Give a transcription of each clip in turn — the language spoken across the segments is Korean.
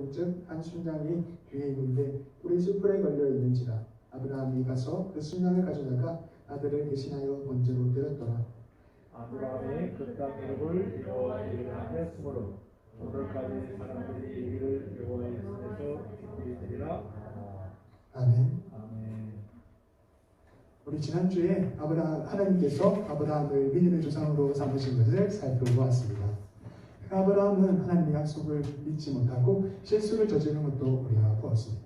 본즉 한 순양이 뒤에 있는데 뿔이 숯불에 걸려 있는지라. 아브라함이 가서 그 순양을 가져다가 아들을 대신하여 번제로 드렸더라. 아브라함이 그 땅 이름을 여호와의 이름에 했으므로 오늘까지 사람들이 이를 여호와의 손에서 지키리라. 아멘. 아멘. 우리 지난주에 하나님께서 아브라함을 믿음의 조상으로 삼으신 것을 살펴보았습니다. 아브라함은 하나님의 약속을 믿지 못하고 실수를 저지른 것도 우리가 보았습니다.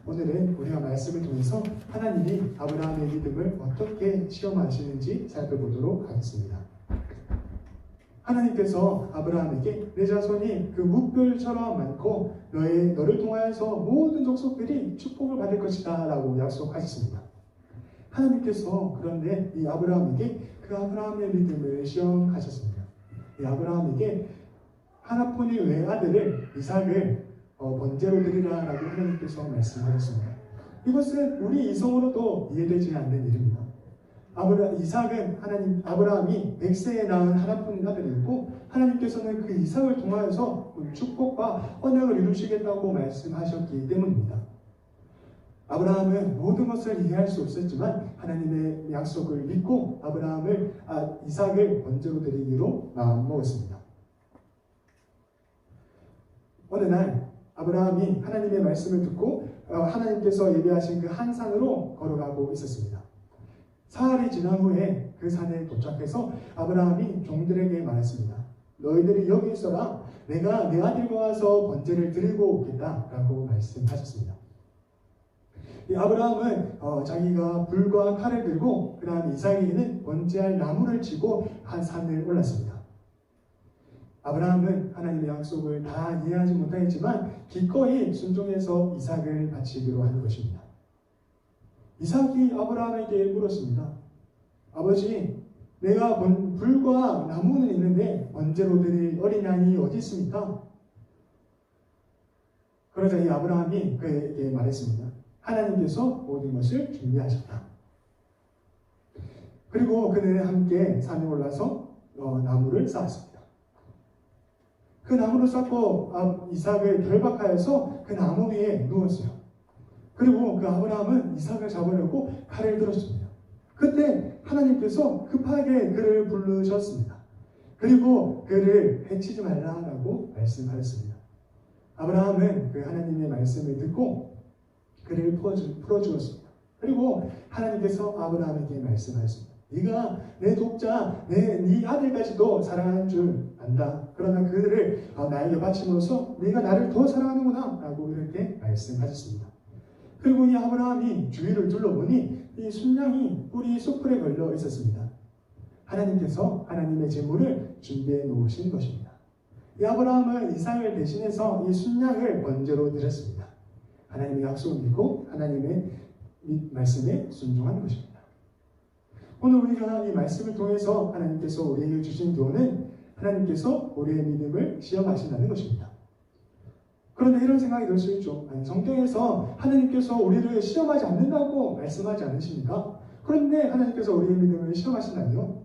오늘은 우리가 말씀을 통해서 하나님이 아브라함의 믿음을 어떻게 시험하시는지 살펴보도록 하겠습니다. 하나님께서 아브라함에게 내 자손이 그 뭇별처럼 많고 너를 통하여서 모든 족속들이 축복을 받을 것이다 라고 약속하셨습니다. 하나님께서 그런데 이 아브라함에게 그 아브라함의 믿음을 시험하셨습니다. 이 아브라함에게 하나뿐인 외아들을 이삭을 번제로 드리라 라고 하나님께서 말씀하셨습니다. 이것은 우리 이성으로도 이해되지 않는 일입니다. 이삭은 아브라함이 100세에 낳은 하나뿐인 아들이었고 하나님께서는 그 이삭을 통하여서 축복과 언약을 이루시겠다고 말씀하셨기 때문입니다. 아브라함은 모든 것을 이해할 수 없었지만 하나님의 약속을 믿고 이삭을 번제로 드리기로 마음먹었습니다. 어느 날 아브라함이 하나님의 말씀을 듣고 하나님께서 예비하신 그 한 산으로 걸어가고 있었습니다. 사흘이 지난 후에 그 산에 도착해서 아브라함이 종들에게 말했습니다. 너희들이 여기 있어라. 내가 내 아들과 와서 번제를 드리고 오겠다 라고 말씀하셨습니다. 이 아브라함은 자기가 불과 칼을 들고 그 다음 이삭에게는 번제할 나무를 쥐고 한 산을 올랐습니다. 아브라함은 하나님의 약속을 다 이해하지 못하였지만 기꺼이 순종해서 이삭을 바치기로 한 것입니다. 이삭이 아브라함에게 물었습니다. 아버지, 내가 불과 나무는 있는데 번제로 드릴 어린 양이 어디 있습니까? 그러자 이 아브라함이 그에게 말했습니다. 하나님께서 모든 것을 준비하셨다. 그리고 그는 함께 산에 올라서 나무를 쌓았습니다. 그 나무를 쌓고 이삭을 결박하여서 그 나무 위에 누웠어요. 그리고 그 아브라함은 이삭을 잡으려고 칼을 들었습니다. 그때 하나님께서 급하게 그를 부르셨습니다. 그리고 그를 해치지 말라라고 말씀하셨습니다. 아브라함은 그 하나님의 말씀을 듣고 그를 풀어주었습니다. 그리고 하나님께서 아브라함에게 말씀하셨습니다. 네가 내 독자, 네 아들까지도 사랑하는 줄 안다. 그러나 그들을 나에게 바침으로써 네가 나를 더 사랑하는구나 라고 이렇게 말씀하셨습니다. 그리고 이 아브라함이 주위를 둘러보니 이 순양이 뿔이 숯불에 걸려 있었습니다. 하나님께서 하나님의 제물을 준비해 놓으신 것입니다. 이 아브라함은 이삭을 대신해서 이 순양을 번제로 드렸습니다. 하나님의 약속을 믿고 하나님의 말씀에 순종한 것입니다. 오늘 우리가 이 말씀을 통해서 하나님께서 우리에게 주신 교훈은 하나님께서 우리의 믿음을 시험하신다는 것입니다. 그런데 이런 생각이 들 수 있죠. 아니, 성경에서 하나님께서 우리를 시험하지 않는다고 말씀하지 않으십니까? 그런데 하나님께서 우리의 믿음을 시험하신다니요?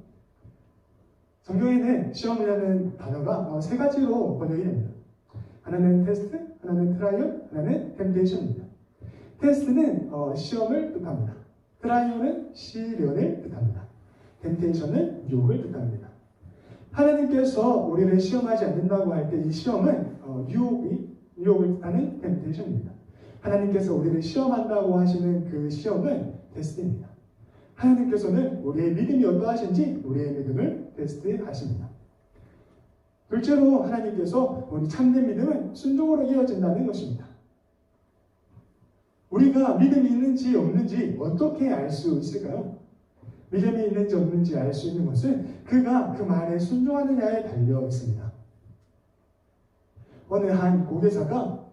성경에는 시험이라는 단어가 세 가지로 번역이 됩니다. 하나는 테스트, 하나는 트라이얼, 하나는 템테이션입니다. 테스트는 시험을 뜻합니다. 트라이얼은 시련을 뜻합니다. 템테이션은 유혹을 뜻합니다. 하나님께서 우리를 시험하지 않는다고 할 때 이 시험은 유혹을 뜻하는 템테이션입니다. 하나님께서 우리를 시험한다고 하시는 그 시험은 테스트입니다. 하나님께서는 우리의 믿음이 어떠하신지 우리의 믿음을 테스트하십니다. 둘째로 하나님께서 우리 참된 믿음은 순종으로 이어진다는 것입니다. 우리가 믿음이 있는지 없는지 어떻게 알 수 있을까요? 믿음이 있는지 없는지 알 수 있는 것은 그가 그 말에 순종하느냐에 달려 있습니다. 어느 한 고개사가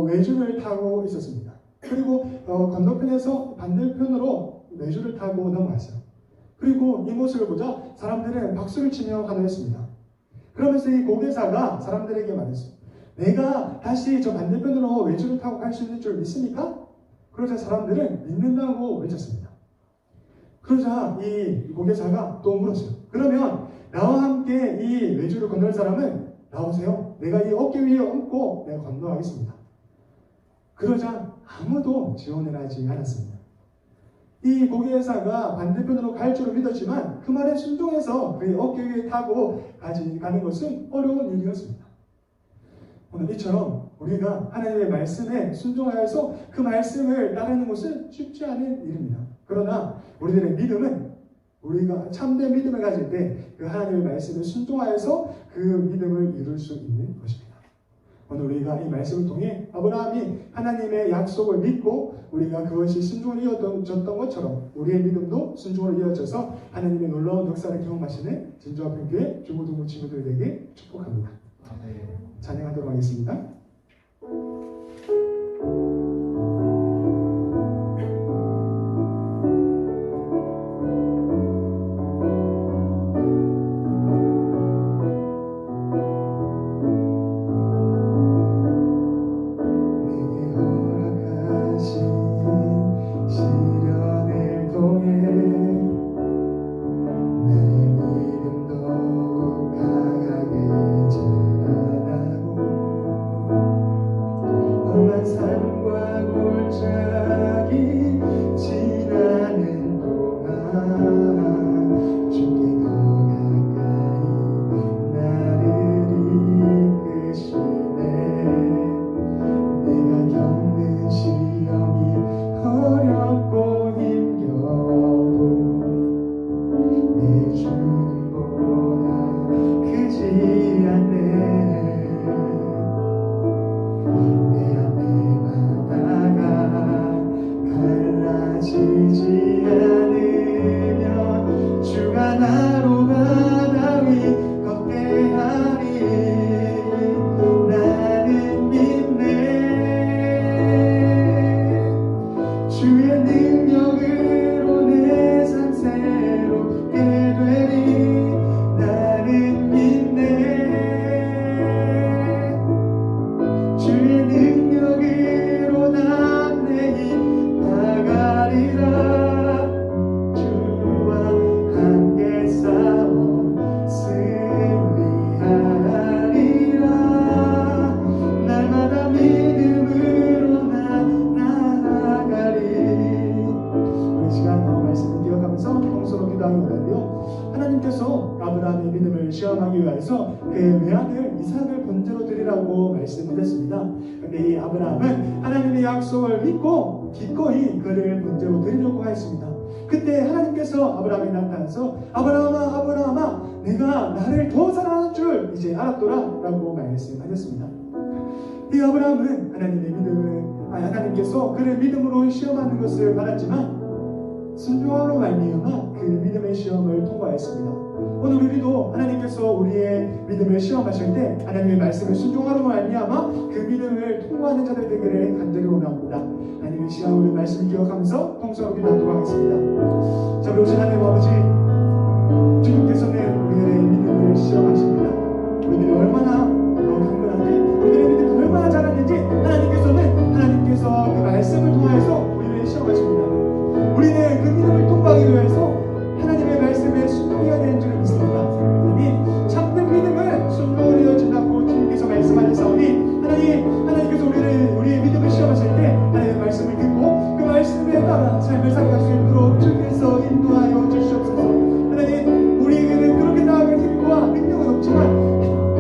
외주를 타고 있었습니다. 그리고 건너편에서 반대편으로 외주를 타고 넘어왔어요. 그리고 이 모습을 보자 사람들은 박수를 치며 환호했습니다. 그러면서 이 고개사가 사람들에게 말했어요. 내가 다시 저 반대편으로 외주를 타고 갈 수 있는 줄 믿습니까? 그러자 사람들은 믿는다고 외쳤습니다. 그러자 이 고개사가 또 물었어요. 그러면 나와 함께 이 외주를 건널 사람은 나오세요. 내가 이 어깨 위에 얹고 내가 건너가겠습니다. 그러자 아무도 지원을 하지 않았습니다. 이 고개사가 반대편으로 갈 줄을 믿었지만 그 말에 순종해서 그의 어깨 위에 타고 가는 것은 어려운 일이었습니다. 오늘 이처럼 우리가 하나님의 말씀에 순종하여서 그 말씀을 따르는 것은 쉽지 않은 일입니다. 그러나 우리들의 믿음은 우리가 참된 믿음을 가질 때 그 하나님의 말씀에 순종하여서 그 믿음을 이룰 수 있는 것입니다. 오늘 우리가 이 말씀을 통해 아브라함이 하나님의 약속을 믿고 우리가 그것이 순종으로 이어졌던 것처럼 우리의 믿음도 순종으로 이어져서 하나님의 놀라운 역사를 경험하시는 진주합평교회 중고등부 친구들에게 축복합니다. 찬양하도록 하겠습니다. 하나님께서 아브라함의 믿음을 시험하기 위해서 그의 외아들 이삭을 번제로 드리라고 말씀하셨습니다. 그런데 이 아브라함은 하나님의 약속을 믿고 기꺼이 그를 번제로 드리려고 하였습니다. 그때 하나님께서 아브라함에 나타나서 아브라함아 아브라함아 내가 나를 더 사랑하는 줄 이제 알았더라 라고 말씀하셨습니다. 이 아브라함은 하나님께서 그를 믿음으로 시험하는 것을 받았지만 순종함으로 말미암아 그 믿음의 시험을 통과했습니다. 오늘 우리도 하나님께서 우리의 믿음을 시험하실 때 하나님의 말씀을 순종함으로 말미암아 그 믿음을 통과하는 자들 되기를 간절히 원합니다. 하나님의 시간 우리 말씀을 기억하면서 통성으로 기도하도록 하겠습니다. 자, 우리 오신 하나님 아버지, 주님께서는 우리의 믿음을 시험하십니다. 우리들이 얼마나 강건한지, 우리들의 믿음이 얼마나 잘하는지 하나님께서 그 말씀을 통해서 우리를 시험하십니다. 우리는 그 믿음을 통과하기 위해서 하나님의 말씀에 순종해야 되는 줄 믿습니다. 하나님, 참된 믿음은 순종으로 이어진다고 주님께서 말씀하셨사오니 하나님께서 우리의 믿음을 시험하실 때 하나님의 말씀을 듣고 그 말씀에 따라 삶을 살아갈 수 있도록 주께서 인도하여 주시옵소서. 하나님, 우리에게는 그렇게 나아갈 힘과 능력은 없지만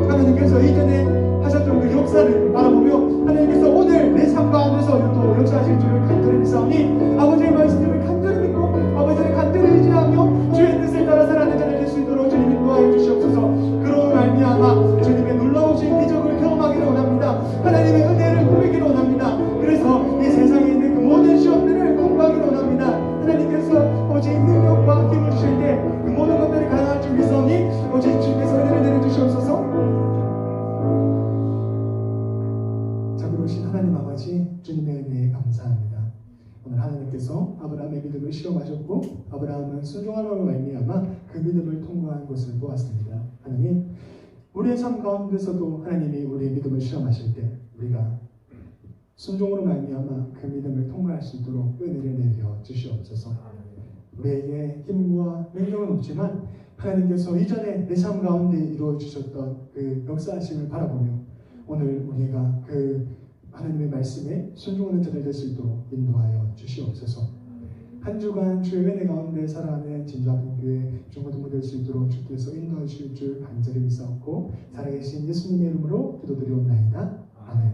하나님께서 이전에 하셨던 그 역사를 바라보며 하나님께서 오늘 내 삶 가운데서 또 역사하실 줄을 간절히 믿사오니 아버지의 말씀을 간절히 믿고 아버지를 간절히 의지하며 주의 뜻을 따라 살아가는 자를 될 수 있도록 주님 인도하여 주시옵소서. 그로 말미암아 주님의 놀라우신 기적을 경험하기를 원합니다. 하나님의 은혜를 보이기를 원합니다. 그래서 이 세상에 있는 그 모든 시험들을 통과하기를 원합니다. 하나님께서 오직 능력과 힘을 주실 때 그 모든 것들이 가능할 줄 믿사오니 오직 주께서 은혜를 내려주시옵소서. 하나님 아버지, 주님의 은혜에 감사합니다. 오늘 하나님께서 아브라함의 믿음을 시험하셨고 아브라함은 순종함으로 말미암아 그 믿음을 통과한 것을 보았습니다. 하나님, 우리의 삶 가운데서도 하나님이 우리의 믿음을 시험하실 때 우리가 순종으로 말미암아 그 믿음을 통과할 수 있도록 은혜를 내려 주시옵소서. 우리에게 힘과 능력은 없지만 하나님께서 이전에 내 삶 가운데 이루어 주셨던 그 역사하심을 바라보며 오늘 우리가 그 하나님의 말씀에 순종하는 자들 될 수 있도록 인도하여 주시옵소서. 한 주간 주의 은혜 가운데 살아가는 진주학교교회 중고등부 될 수 있도록 주께서 인도하실 줄 간절히 믿사옵고 살아계신 예수님의 이름으로 기도드리옵나이다. 아멘.